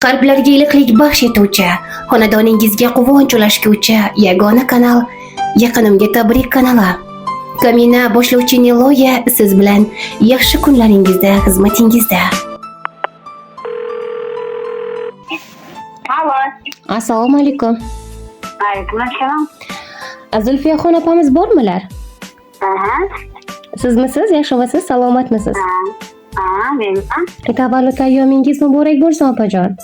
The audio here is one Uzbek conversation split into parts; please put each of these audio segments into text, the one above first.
Qalblarga iliqlik baxsh etuvchi, xonadoningizga quvonch ulashguvchi yagona kanal Yaqinimga tabrik kanali. Kamina boshlovchi Niloya siz bilan yaxshi kunlaringizda xizmatingizda. Alo. Assalomu alaykum. Alaykum assalom. Zulfiyaxon opamiz bormilar? Aha. Sizmisiz? Yaxshimisiz? Salomatmisiz? Menman. Tavallud ayyomingiz muborak bo'lsin opajon.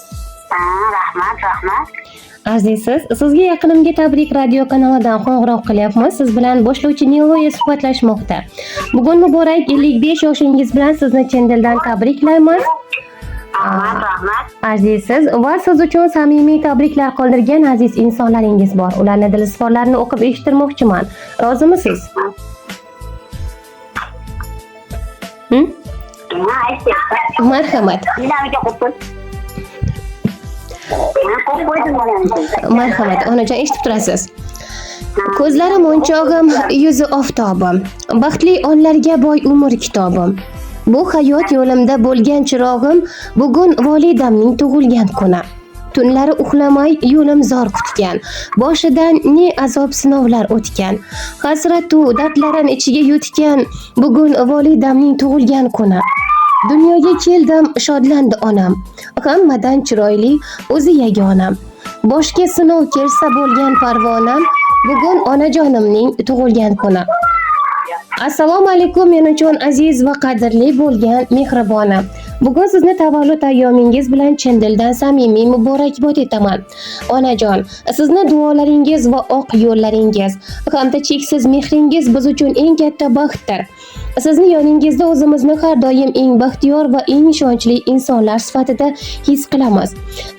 Rahmat. Azizsiz, sizga Yaqinimga tabrik radio kanalidan qo'ng'iroq qilyapmiz. Siz bilan boshlovchi Niloya suhbatlashmoqda. Bugun muborak 55 yoshingiz bilan sizni chin dildan tabriklaymiz. Rahmat. Azizsiz va siz uchun samimiy tabriklar qoldirgan aziz insonlaringiz bor. Ularning dil izhorlarini o'qib eshittirmoqchiman. Rozimisiz? Marhamat. Marhamat, onajon eshitib turasiz. Ko'zlarim o'nchog'im, yuzi oftobim. Baxtli onlarga boy umr kitobim. Bu hayot yo'limda bo'lgan chirog'im, bugun volidamning tug'ilgan kuni. Tunlari uxlamay yo'lim zor kutgan. Boshidan ne azob sinovlar o'tgan. Hasratu dardlarim ichiga yutgan. Bugun volidamning tug'ilgan kuni. Dunyoga keldim, shodlandi onam. Hammadan chiroyli o'zi yagonam. Boshga sinov kelsa bo'lgan parvonam. Bugun onajonimning tug'ilgan kuni. Assalomu alaykum, men uchun aziz va qadrli bo'lgan mehribonam. Bugun sizni tavallud ayyomingiz bilan chin dildan samimiy muborakbod etaman. Onajon, sizni duolaringiz va oq yo'llaringiz hamda cheksiz mehringiz biz uchun eng katta baxtdir. Sizni yoningizda o'zimizni har doim eng baxtiyor va eng ishonchli insonlar sifatida his qilamiz.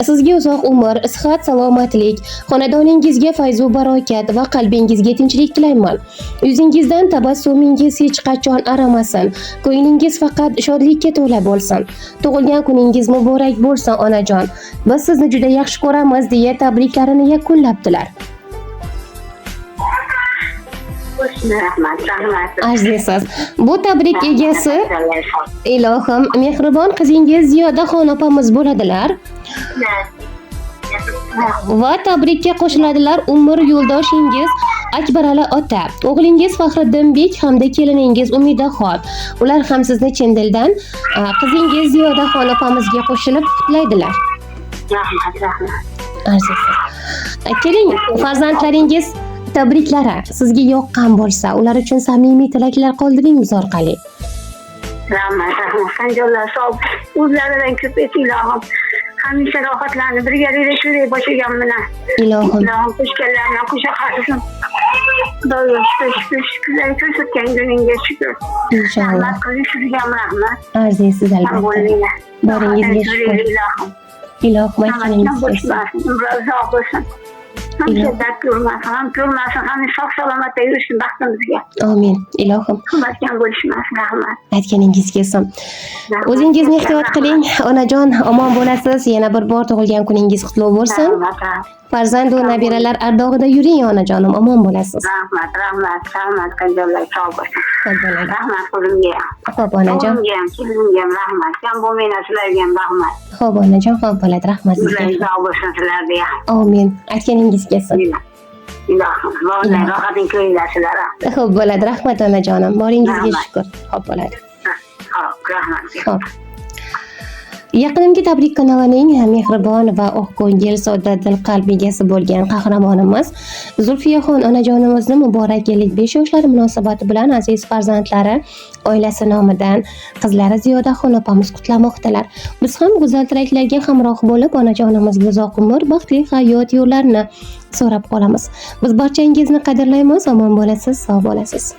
Sizga uzoq umr, sihat, salomatlik, xonadoningizga fayzu barokat va qalbingizga tinchlik tilayman. Yuzingizdan tabassumingiz hech qachon arimasin. Ko'nglingiz faqat shodlikka to'la bo'lsin. Tug'ilgan kuningiz muborak bo'lsin onajon. Biz sizni juda yaxshi ko'ramiz deya tabriklarini yakunlabdilar. Rahmat. Azizsiz, bu tabrik egasi ilohim mehribon qizingiz Ziyodaxon opamiz bo'ladilar. Va tabrikka qo'shiladilar umr yo'ldoshingiz Akbarali ota, o'g'lingiz Faxriddinbek hamda keliningiz Umidaxon. Ular ham sizni chin dildan qizingiz Ziyodaxon opamizga qo'shilib qutlaydilar. Rahmat. Azizsiz. Keling, farzandlaringiz tabriklari sizga yoqqan bo'lsa, ular uchun samimiy tilaklar qoldiring biz orqali. Rahmat. Sanjonlar sog' o'zlaridan ko'p et ilohim. Hamisha rohatlarni birgalikda shunday boshlagan bilan. Ilohim. Qo'shganlarni qo'sha qattiqsin. Doim shukrlar ko'rsatgan kuningga shukr. Inshaalloh. Rahmat qiling sizga rahmat. Azizsiz albatta. Boringizga shukr. Ilohim aytganingiz bo'lsin. Hamisha dard ko'rmasin, hamisha sog' salomatda yurishsin baxtimizga. Amin. Ilohim. Hurmatgan bo'lishmasin, rahmat. Aytganingiz kelsin. O'zingizni ehtiyot qiling, onajon, omon bo'lasiz. Yana bir bor tug'ilgan kuningiz qutlug' bo'lsin. Farzand va nabiralar ardog'ida yuring onajonim, omon bo'lasiz. Rahmat. Qanjollar sog' bo'lsin. Rahmat qo'limga. Xo'p onajon. Kelinga rahmat. Ham bo'lmayna sizlarga ham rahmat. Xo'p onajon, xo'p bo'ladi, rahmat sizga. Sog' bo'lsin sizlarga. Amin. Aytganingiz kelsin. Ilohim, bo'lmay rohating ko'ringlar sizlar. Xo'p bo'ladi, rahmat onajonim. Boringizga shukr. Xo'p bo'ladi. Xo'p, rahmat. Xo'p. Yaqinimga tabrik kanalining mehribon va oqko'ngil, sodda dil qalb egasi bo'lgan qahramonimiz Zulfiyaxon onajonimizni muborak 55 yoshlari munosabati bilan aziz farzandlari, oilasi nomidan qizlari Ziyodaxon opamiz qutlamoqdalar. Biz ham go'zal tilaklarga hamroh bo'lib, onajonimizga uzoq umr, baxtli hayot yo'llarini so'rab qolamiz. Biz barchangizni qadrlaymiz, omon bo'lasiz, sog' bo'lasiz.